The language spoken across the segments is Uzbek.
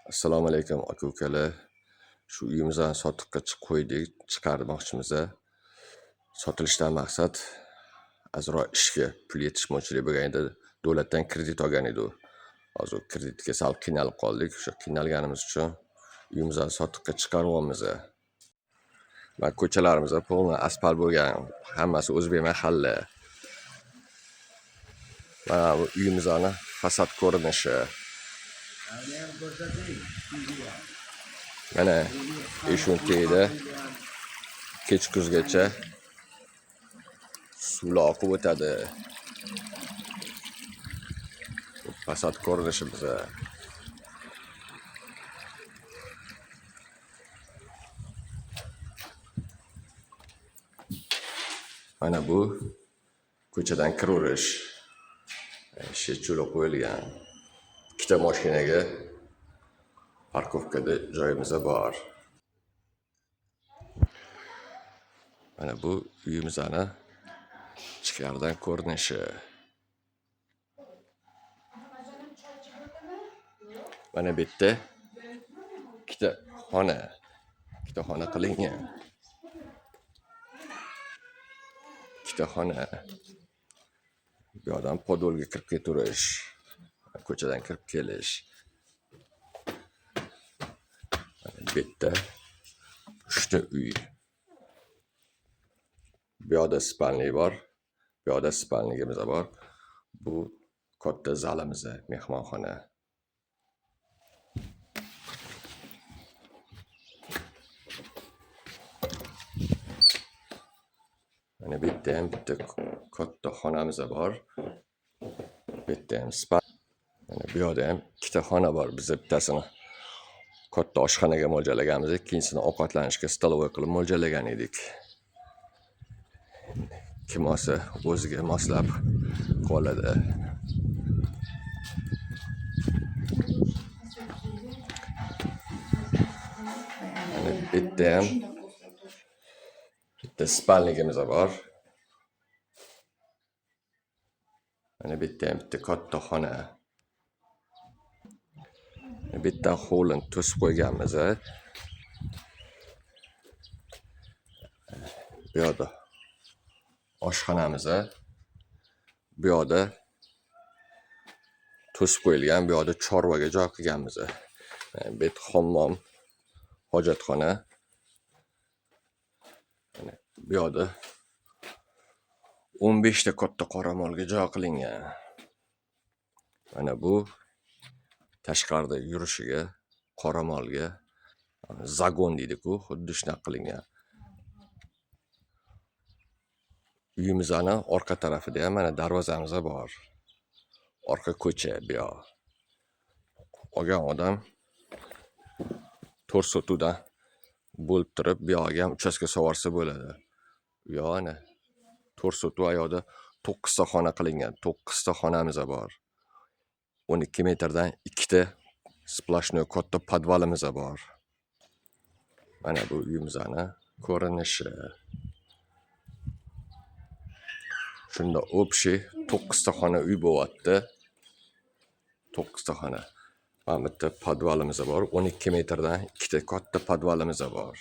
Assalomu alaykum aka-ukalar. Shu uyimizni sotiqqa chiqarmoqchimiz. Sotilishdan maqsad azroq ishga pul yetishmovchilik bo'lgan edi. Davlatdan kredit olgan edik. Hozir kreditga sal qiynalib qoldik. O'sha qiynalganimiz uchun uyimizni sotiqqa chiqaryapmiz. Va ko'chalarimiz polni asfalt bo'lgan. Hammasi o'zbek mahalla. Mana bu uyimizni fasad ko'rinishi. Mana eshuntegida kech-kuzgacha suvlar oqib o'tadi. Fasad ko'rinishimiz. Mana bu ko'chadan kiraverish. Shechula qo'yilgan. Ikkita mashinaga parkovkada joyimiz bor. Mana bu uyimizni ichkaridan ko'rinishi. Mana bu yerda ikkita xona qilingan. Ikkita xona. Bu yoqdan podolga kirib ketirish, ko'chadan kirib kelish. Bu yerda 3 ta uy. Bu yoqda spalniy bor, bu yoqda spalniyimiz bor. Bu katta zalimiz, mehmonxona. Mana bu yerda ham bitta katta xonamiz bor. Bu yerda ham spalniy. Mana bu yoqda ham ikkita xona bor. Biz bittasini katta oshxonaga mo'ljallaganmiz, ikkinchisini ovqatlanishga stolovoy qilib mo'ljallagan edik. Kim olsa o'ziga moslab qoladi. Mana bu yerda ham bitta spalniyimiz bor. Mana bu yerda ham bitta katta xona. Bu yerda hovlini to'sib qo'yganmiz. Bu yoqda oshxonamiz. Bu yoqda to'sib qo'yilgan, bu yoqda chorvaga joy qilganmiz. Bu yerda hammom, hojatxona. Bu yoqda 15 ta katta qoramolga joy qilingan. Mana bu tashqarida yurishiga qoramolga zagon deydi-ku, xuddi shunaqa qilingan. Uyimizni orqa tarafida ham mana darvozamiz bor. Orqa ko'cha bu yoq. Olgan odam to'rsotuvdan bo'lib turib, bu yoqqa ham uchastka sovarsa bo'ladi. Bu yoq ana to'rsotuv yoqda 9 ta xona qilingan. 9 ta xonamiz bor. 12 metrdan 2 ta splashnoy katta podvalimiz bor. Mana bu uyimizni ko'rinishi. Shunda общий 9 ta xona uy bo'lyapti. 9 ta xona. Mana bitta podvalimiz bor. 12 metrdan 2 ta katta podvalimiz bor.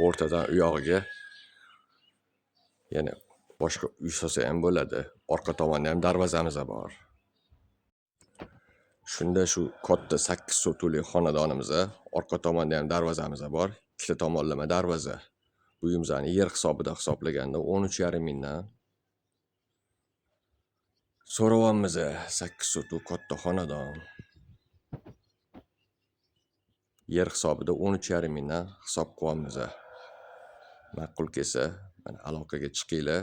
O'rtadan u yog'iga yana boshqa uy solsa ham bo'ladi. Orqa tomonda ham darvozamiz bor. Shunda shu katta 8 sotuli xonadonimiz, orqa tomonda ham darvozamiz bor. Ikkita tomonlama darvoza. Bu uyimizni yer hisobida hisoblaganda 13,5 mingdan so'rayapmiz. 8 sotuv katta xonadon. Yer hisobida 13,5 mingdan hisob qilyapmiz. Ma'qul kelsa, mana aloqaga chiqinglar.